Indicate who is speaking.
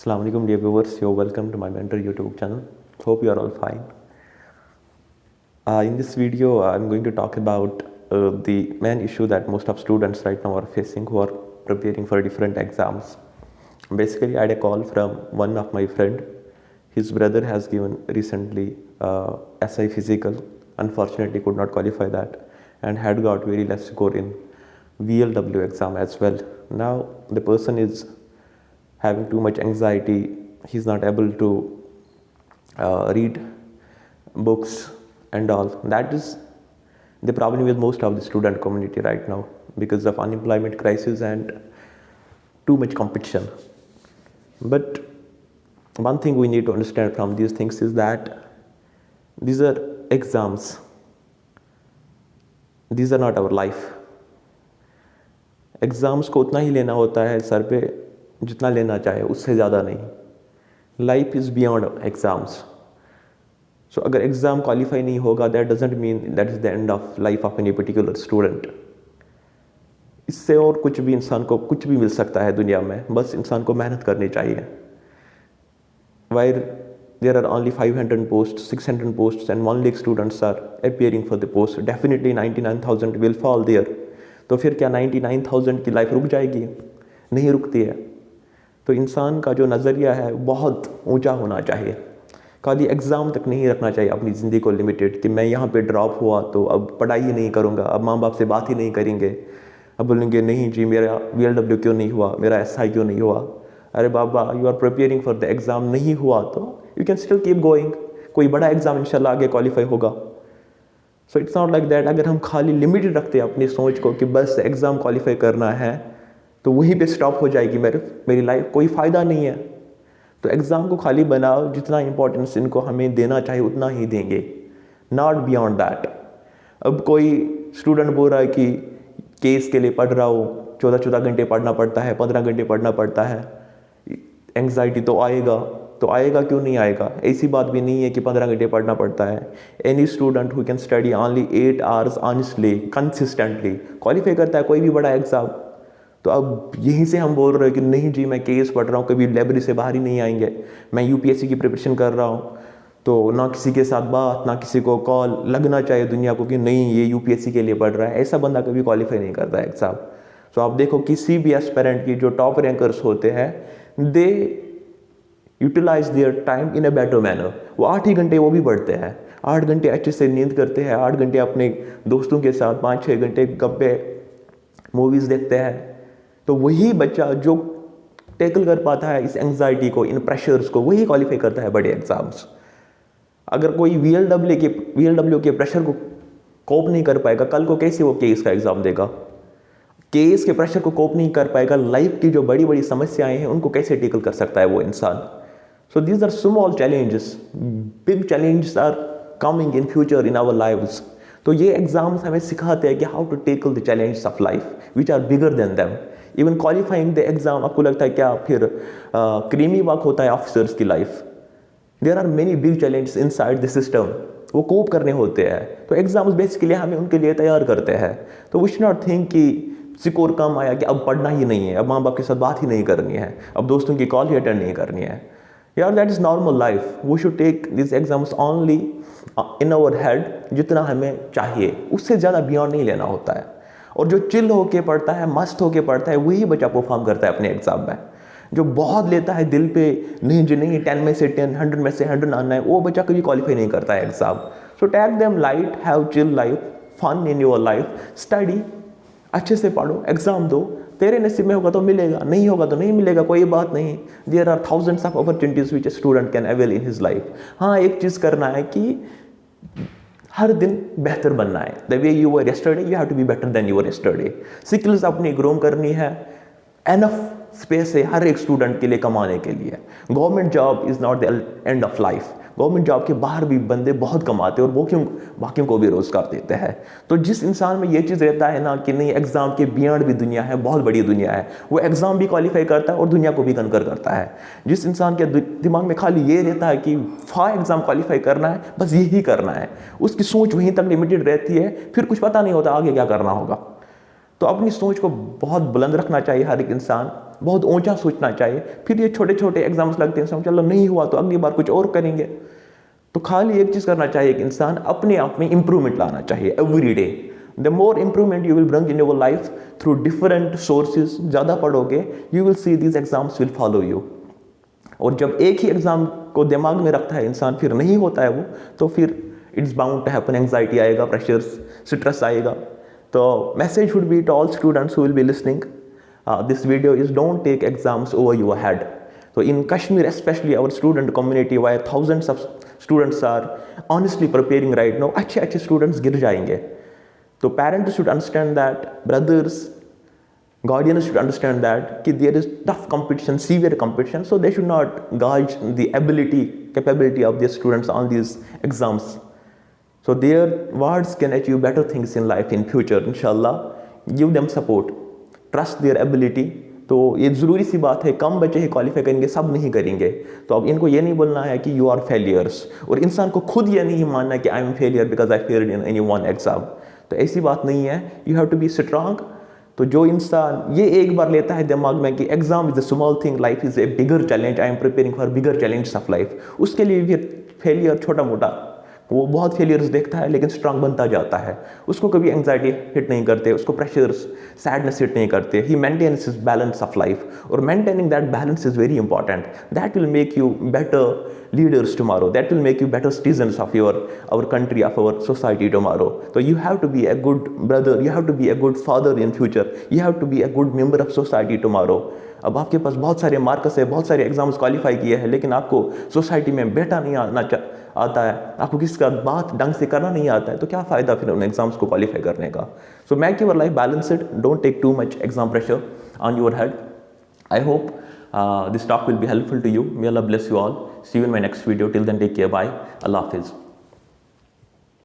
Speaker 1: Assalamu alaikum dear viewers, you're welcome to my mentor YouTube channel. Hope you are all fine. In this video I'm going to talk about the main issue that most of students right now are facing who are preparing for different exams. Basically I had a call from one of my friend. His brother has given recently SI physical, unfortunately could not qualify that and had got very less score in VLW exam as well. Now the person is having too much anxiety, he's not able to read books and all. That is the problem with most of the student community right now because of unemployment crisis and too much competition. But one thing we need to understand from these things is that these are exams, these are not our life. Exams को उतना ही लेना होता है sir पे जितना लेना चाहे, उससे ज़्यादा नहीं. Life is beyond exams. So अगर एग्ज़ाम क्वालिफाई नहीं होगा that doesn't mean that is the end of life of any particular student. इससे और कुछ भी इंसान को कुछ भी मिल सकता है दुनिया में, बस इंसान को मेहनत करनी चाहिए. Wire there are only 500 posts, 600 posts and 1 lakh students are appearing for the post, definitely 99,000 will fall there. तो फिर क्या 99,000 की लाइफ रुक जाएगी? नहीं रुकती है. तो इंसान का जो नज़रिया है बहुत ऊंचा होना चाहिए. खाली एग्ज़ाम तक नहीं रखना चाहिए अपनी ज़िंदगी को लिमिटेड कि मैं यहाँ पे ड्रॉप हुआ तो अब पढ़ाई ही नहीं करूँगा, अब माँ बाप से बात ही नहीं करेंगे, अब बोलेंगे नहीं जी मेरा VLW क्यों नहीं हुआ, मेरा SI क्यों नहीं हुआ. अरे बाबा, you are preparing for the exam, नहीं हुआ तो you can still keep going. कोई बड़ा एग्ज़ाम इंशाल्लाह आगे क्वालिफाई होगा. So it's not like that. अगर हम खाली लिमिटेड रखते हैं अपनी सोच को कि बस एग्ज़ाम क्वालिफाई करना है तो वहीं पे स्टॉप हो जाएगी मेरी लाइफ, कोई फ़ायदा नहीं है. तो एग्ज़ाम को खाली बनाओ, जितना इंपॉर्टेंस इनको हमें देना चाहिए उतना ही देंगे, नॉट बियॉन्ड दैट. अब कोई स्टूडेंट बोल रहा है कि केस के लिए पढ़ रहा हो, 14 घंटे पढ़ना पड़ता है, 15 घंटे पढ़ना पड़ता है. एंग्जाइटी तो आएगा क्यों नहीं आएगा? ऐसी बात भी नहीं है कि 15 घंटे पढ़ना पड़ता है. Any student who can study only 8 hours honestly consistently qualify करता है कोई भी बड़ा एग्ज़ाम. तो अब यहीं से हम बोल रहे हैं कि नहीं जी मैं केस पढ़ रहा हूँ, कभी लाइब्रेरी से बाहर ही नहीं आएंगे, मैं UPSC की प्रिपरेशन कर रहा हूँ, तो ना किसी के साथ बात, ना किसी को कॉल, लगना चाहिए दुनिया को कि नहीं ये UPSC के लिए पढ़ रहा है. ऐसा बंदा कभी क्वालिफाई नहीं करता है एग्ज़ाम. सो आप देखो किसी भी एस्पिरेंट की जो टॉप रैंकर्स होते हैं they utilise their time in a better manner. वो 8 ही घंटे वो भी पढ़ते हैं, 8 घंटे अच्छे से नींद करते हैं, 8 घंटे अपने दोस्तों के साथ 5-6 घंटे गप्पे मूवीज़ देखते हैं. तो वही बच्चा जो टैकल कर पाता है इस एंग्जाइटी को, इन प्रेशर्स को, वही क्वालिफाई करता है बड़े एग्जाम्स. अगर कोई VLW के प्रेशर को कोप नहीं कर पाएगा, कल को कैसे वो केस का एग्ज़ाम देगा? केस के प्रेशर को कोप नहीं कर पाएगा, लाइफ की जो बड़ी बड़ी समस्याएं हैं उनको कैसे टैकल कर सकता है वो इंसान? So these are small challenges. Big challenges are coming in future in our lives. तो ये एग्जाम्स हमें सिखाते हैं कि how to tackle the challenges of life which are bigger than them. Even qualifying the exam, आपको लगता है क्या फिर क्रीमी वर्क होता है ऑफिसर्स की life? There are many big challenges inside the system, वो कोप करने होते हैं. तो एग्जाम्स बेसिकली हमें उनके लिए तैयार करते हैं. तो वी शुड नॉट थिंक कि स्कोर कम आया कि अब पढ़ना ही नहीं है, अब माँ बाप के साथ बात ही नहीं करनी है, अब दोस्तों की कॉल ही अटेंड नहीं करनी है. यार that is normal life. We should take this exams only in our head, जितना हमें चाहिए, उससे ज़्यादा बियॉन्ड नहीं लेना होता है. और जो चिल होके पढ़ता है, मस्त होके पढ़ता है, वही बच्चा परफॉर्म करता है अपने एग्जाम में. जो बहुत लेता है दिल पे, नहीं जी नहीं 10 में से 10, 100 में से 100 आना है, वो बच्चा कभी क्वालिफाई नहीं करता है exam. So take them light, have chill life, fun in your life, study, अच्छे से पढ़ो, एग्जाम दो. तेरे नसीब में होगा तो मिलेगा, नहीं होगा तो नहीं मिलेगा, कोई बात नहीं. There are thousands of opportunities which a student can avail in his life. हाँ, एक चीज़ करना है कि हर दिन बेहतर बनना है. The way you were yesterday you have to be better than you were yesterday. Skills अपनी ग्रो करनी है. एनफ स्पेस है हर एक स्टूडेंट के लिए कमाने के लिए. Government job is not the end of life. Government job के बाहर भी बंदे बहुत कमाते हैं और वो क्यों बाकियों को भी रोज़गार देते हैं. तो जिस इंसान में ये चीज़ रहता है ना कि नहीं एग्ज़ाम के बियॉन्ड भी दुनिया है, बहुत बड़ी दुनिया है, वो एग्ज़ाम भी क्वालिफाई करता है और दुनिया को भी कनकर करता है. जिस इंसान के दिमाग में खाली ये रहता है कि एग्ज़ाम क्वालिफाई करना है, बस यही करना है, उसकी सोच वहीं तक लिमिटेड रहती है, फिर कुछ पता नहीं होता आगे क्या करना होगा. तो अपनी सोच को बहुत बुलंद रखना चाहिए हर एक इंसान. बहुत ऊंचा सोचना चाहिए। फिर ये छोटे छोटे एग्जाम्स लगते हैं, चलो नहीं हुआ तो अगली बार कुछ और करेंगे। तो खाली एक चीज़ करना चाहिए कि इंसान अपने आप में इंप्रूवमेंट लाना चाहिए every day. The more improvement you will bring in your life through different sources, ज़्यादा पढ़ोगे, you will see these exams will follow you. और जब एक ही एग्जाम को दिमाग में रखता है इंसान, फिर नहीं होता है वो, तो फिर it's bound to happen, anxiety आएगा, प्रेशर्स, स्ट्रेस आएगा। तो message would be to all students who will be listening this video is don't take exams over your head. So in Kashmir, especially our student community, where thousands of students are honestly preparing right now, अच्छे students गिर जाएंगे। तो parents should understand that, brothers, guardians should understand that कि there is tough competition, severe competition, so they should not gauge the capability of their students on these exams. So their words can achieve better things in life in future, inshallah. Give them support, trust their ability. तो ये ज़रूरी सी बात है, कम बच्चे ही qualify करेंगे, सब नहीं करेंगे। तो अब इनको ये नहीं बोलना है कि यू आर फेलियर्स, और इंसान को खुद ये नहीं मानना कि I am failure because I failed in any one exam. तो ऐसी बात नहीं है, you have to be strong. तो जो इंसान ये एक बार लेता है दिमाग में कि exam is a small thing, life is a bigger challenge, I am preparing for bigger challenge of life, उसके लिए फिर फेलियर छोटा मोटा, वो बहुत फेलियर्स देखता है लेकिन स्ट्रांग बनता जाता है। उसको कभी एंग्जाइटी हिट नहीं करते, उसको प्रेशर्स, सैडनेस हिट नहीं करते। He maintains his balance of life, और maintaining that balance is very important. That will make you better leaders tomorrow, that will make you better citizens of our country, of our society tomorrow. So you have to be a good brother, you have to be a good father in future, you have to be a good member of society tomorrow. अब आपके पास बहुत सारे marks है, बहुत सारे exams qualify किए हैं, लेकिन आपको सोसाइटी में बेटा नहीं आता है, आपको किसी का बात ढंग से करना नहीं आता है, तो क्या फ़ायदा फिर उन एग्जाम्स को क्वालिफाई करने का। So make your life balanced, don't take too much exam pressure on your head. I hope this talk will be helpful to you. May Allah bless you all. See you in my next video. Till then, take care. Bye. Allah Hafiz.